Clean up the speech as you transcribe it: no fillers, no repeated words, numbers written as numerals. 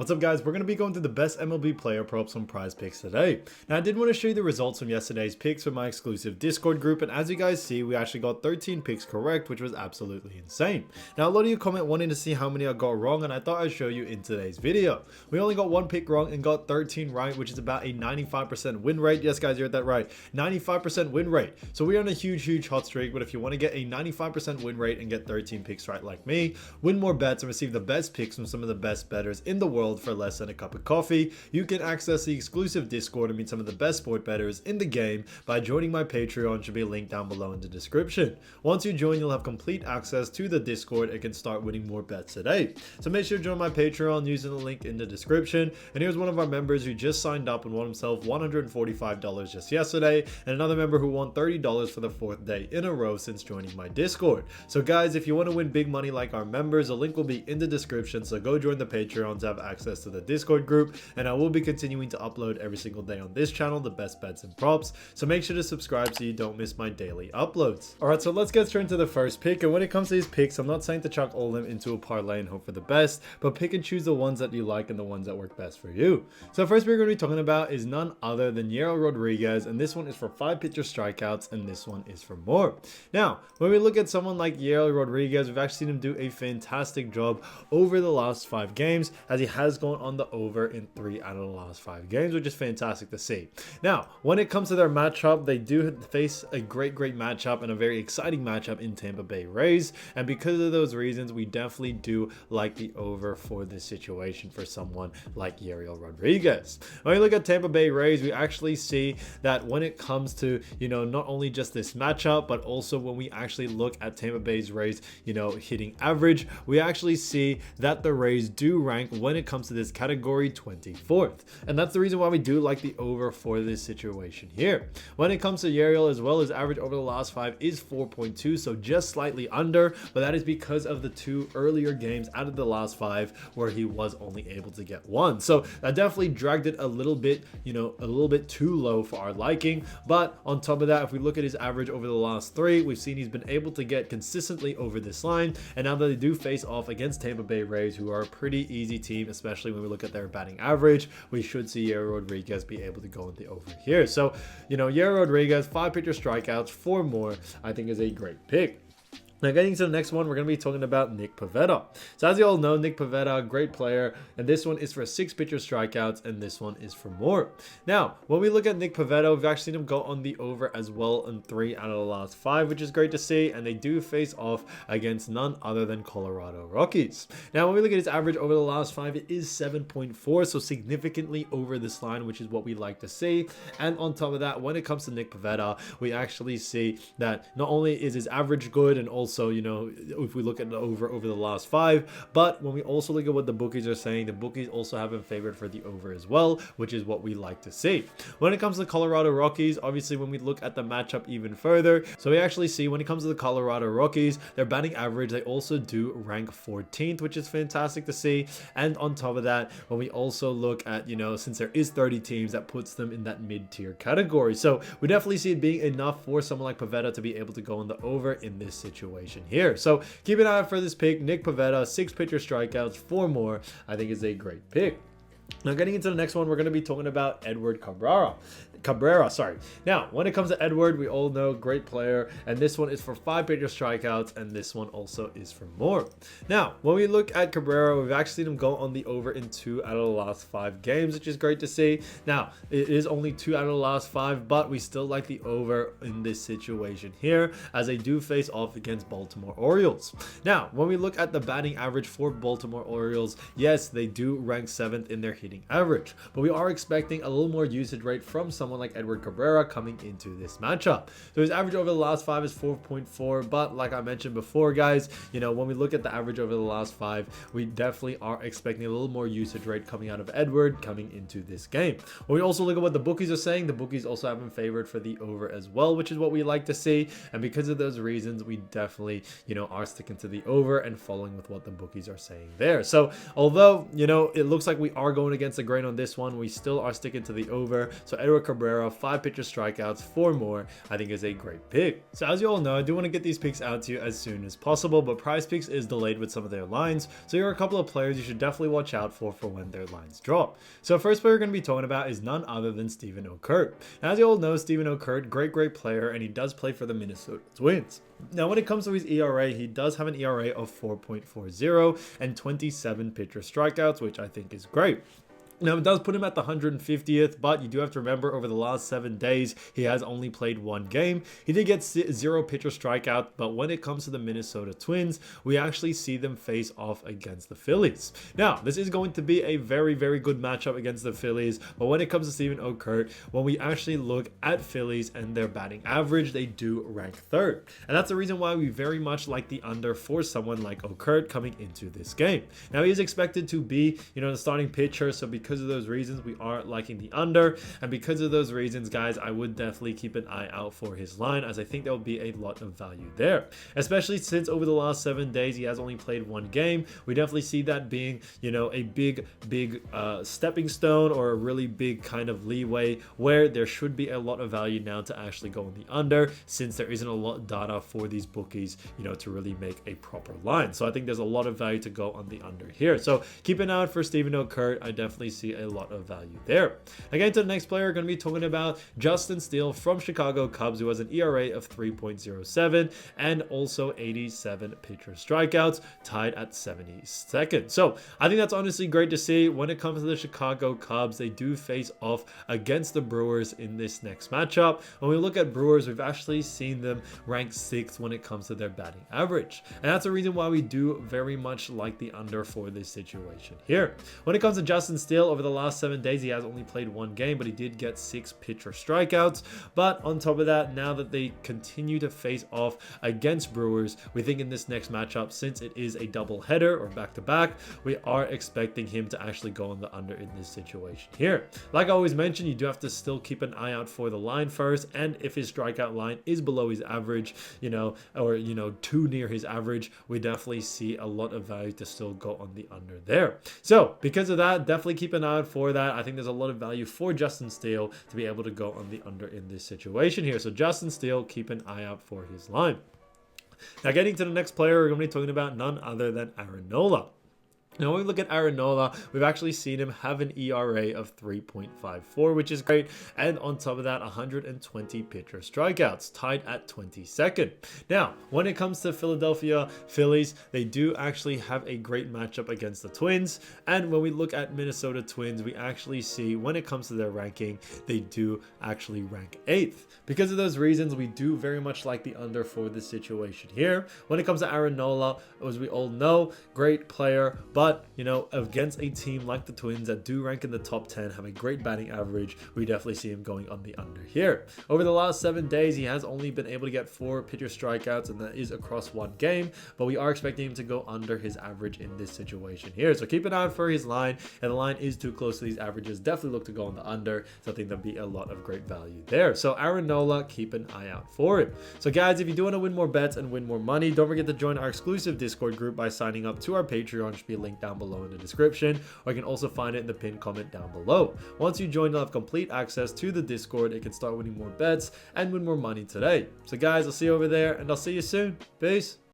What's up guys, we're going to be going through the best MLB player props on PrizePicks today. Now I did want to show you the results from yesterday's picks with my exclusive Discord group, and as you guys see, we actually got 13 picks correct, which was absolutely insane. Now a lot of you comment wanting to see how many I got wrong, and I thought I'd show you in today's video. We only got one pick wrong and got 13 right, which is about a 95% win rate. Yes guys, you heard that right, 95% win rate. So we're on a huge hot streak, but if you want to get a 95% win rate and get 13 picks right like me, win more bets and receive the best picks from some of the best bettors in the world for less than a cup of coffee, you can access the exclusive Discord and meet some of the best sport bettors in the game by joining my Patreon. Should be linked down below in the description. Once you join, you'll have complete access to the Discord and can start winning more bets today. So make sure to join my Patreon using the link in the description. And here's one of our members who just signed up and won himself $145 just yesterday, and another member who won $30 for the 4th day in a row since joining my Discord. So guys, if you want to win big money like our members, the link will be in the description, so go join the Patreon to have access to the Discord group, and I will be continuing to upload every single day on this channel the best bets and props, so make sure to subscribe so you don't miss my daily uploads. Alright, so let's get straight into the first pick. And when it comes to these picks, I'm not saying to chuck all of them into a parlay and hope for the best, but pick and choose the ones that you like and the ones that work best for you. So the first pick we're going to be talking about is none other than Yariel Rodriguez, and this one is for 5 pitcher strikeouts, and this one is for more. Now when we look at someone like Yariel Rodriguez, we've actually seen him do a fantastic job over the last 5 games, as he has gone on the over in 3 out of the last 5 games, which is fantastic to see. Now when it comes to their matchup, they do face a great matchup and a very exciting matchup in Tampa Bay Rays, and because of those reasons, we definitely do like the over for this situation for someone like Yariel Rodriguez. When we look at Tampa Bay Rays, we actually see that when it comes to, not only just this matchup, but also when we actually look at Tampa Bay's Rays, hitting average, we actually see that the Rays do rank when it comes to this category 24th, and that's the reason why we do like the over for this situation here. When it comes to Yariel as well, his average over the last 5 is 4.2, so just slightly under, but that is because of the 2 earlier games out of the last 5 where he was only able to get 1, so that definitely dragged it a little bit, a little bit too low for our liking. But on top of that, if we look at his average over the last 3, we've seen he's been able to get consistently over this line, and now that they do face off against Tampa Bay Rays, who are a pretty easy team, especially when we look at their batting average, we should see Yariel Rodriguez be able to go in the over here. So, Yariel Rodriguez, 5 pitcher strikeouts, 4 more, I think is a great pick. Now getting to the next one, we're going to be talking about Nick Pivetta. So as you all know, Nick Pivetta, great player, and this one is for 6 pitcher strikeouts, and this one is for more. Now when we look at Nick Pivetta, we've actually seen him go on the over as well in 3 out of the last 5, which is great to see, and they do face off against none other than Colorado Rockies. Now when we look at his average over the last 5, it is 7.4, so significantly over this line, which is what we like to see. And on top of that, when it comes to Nick Pivetta, we actually see that not only is his average good, and also, if we look at the over the last 5, but when we also look at what the bookies are saying, the bookies also have him favored for the over as well, which is what we like to see. When it comes to the Colorado Rockies, obviously when we look at the matchup even further, so we actually see when it comes to the Colorado Rockies, their batting average, they also do rank 14th, which is fantastic to see. And on top of that, when we also look at, since there is 30 teams, that puts them in that mid-tier category. So we definitely see it being enough for someone like Pivetta to be able to go on the over in this situation here. So keep an eye out for this pick. Nick Pivetta, 6 pitcher strikeouts, 4 more, I think is a great pick. Now getting into the next one, we're going to be talking about Edward Cabrera. Now when it comes to Edward, we all know, great player, and this one is for 5 pitcher strikeouts, and this one also is for more. Now when we look at Cabrera, we've actually seen him go on the over in 2 out of the last 5 games, which is great to see. Now it is only 2 out of the last 5, but we still like the over in this situation here, as they do face off against Baltimore Orioles. Now when we look at the batting average for Baltimore Orioles, yes, they do rank 7th in their hitting average, but we are expecting a little more usage rate from someone like Edward Cabrera coming into this matchup. So his average over the last 5 is 4.4, but like I mentioned before, guys, when we look at the average over the last 5, we definitely are expecting a little more usage rate coming out of Edward coming into this game. When we also look at what the bookies are saying, the bookies also have him favored for the over as well, which is what we like to see, and because of those reasons, we definitely, are sticking to the over and following with what the bookies are saying there. So although, it looks like we are going against the grain on this one, we still are sticking to the over. So Edward Cabrera Cabrera, 5 pitcher strikeouts, 4 more, I think is a great pick. So as you all know, I do want to get these picks out to you as soon as possible, but PrizePicks is delayed with some of their lines, so here are a couple of players you should definitely watch out for when their lines drop. So first player we're going to be talking about is none other than Steven Okert. Now, as you all know, Steven Okert, great player, and he does play for the Minnesota Twins. Now, when it comes to his ERA, he does have an ERA of 4.40 and 27 pitcher strikeouts, which I think is great. Now, it does put him at the 150th, but you do have to remember over the last 7 days, he has only played 1 game. He did get 0 pitcher strikeout, but when it comes to the Minnesota Twins, we actually see them face off against the Phillies. Now, this is going to be a very good matchup against the Phillies, but when it comes to Steven Okert, when we actually look at Phillies and their batting average, they do rank 3rd. And that's the reason why we very much like the under for someone like Okert coming into this game. Now, he is expected to be, the starting pitcher, so because of those reasons, we are liking the under. And because of those reasons, guys, I would definitely keep an eye out for his line, as I think there will be a lot of value there. Especially since over the last 7 days, he has only played 1 game. We definitely see that being, a big stepping stone, or a really big kind of leeway where there should be a lot of value now to actually go on the under, since there isn't a lot of data for these bookies, to really make a proper line. So I think there's a lot of value to go on the under here. So keep an eye out for Steven Okert. I definitely see a lot of value there. Again, to the next player, we're going to be talking about Justin Steele from Chicago Cubs, who has an ERA of 3.07 and also 87 pitcher strikeouts, tied at 72nd. So I think that's honestly great to see. When it comes to the Chicago Cubs, they do face off against the Brewers in this next matchup. When we look at Brewers, we've actually seen them rank 6th when it comes to their batting average. And that's the reason why we do very much like the under for this situation here. When it comes to Justin Steele, over the last 7 days, he has only played 1 game, but he did get 6 pitcher strikeouts. But on top of that, now that they continue to face off against Brewers, we think in this next matchup, since it is a double header or back-to-back, we are expecting him to actually go on the under in this situation here. Like I always mentioned, you do have to still keep an eye out for the line first, and if his strikeout line is below his average, or too near his average, we definitely see a lot of value to still go on the under there. So because of that, definitely keep an eye out for that. I think there's a lot of value for Justin Steele to be able to go on the under in this situation here. So Justin Steele, keep an eye out for his line. Now, getting to the next player, we're going to be talking about none other than Aaron Nola. Now, when we look at Aaron Nola, we've actually seen him have an ERA of 3.54, which is great. And on top of that, 120 pitcher strikeouts, tied at 22nd. Now, when it comes to Philadelphia Phillies, they do actually have a great matchup against the Twins. And when we look at Minnesota Twins, we actually see when it comes to their ranking, they do actually rank 8th. Because of those reasons, we do very much like the under for this situation here. When it comes to Aaron Nola, as we all know, great player, but against a team like the Twins that do rank in the top 10, have a great batting average, we definitely see him going on the under here. Over the last 7 days, he has only been able to get 4 pitcher strikeouts, and that is across 1 game, but we are expecting him to go under his average in this situation here. So keep an eye out for his line, and the line is too close to these averages. Definitely look to go on the under, so I think there'll be a lot of great value there. So Aaron Nola, keep an eye out for it. So guys, if you do want to win more bets and win more money, don't forget to join our exclusive Discord group by signing up to our Patreon. Should be a link down below in the description, or you can also find it in the pinned comment down below. Once you join, you'll have complete access to the Discord. You can start winning more bets and win more money today. So guys, I'll see you over there, and I'll see you soon. Peace.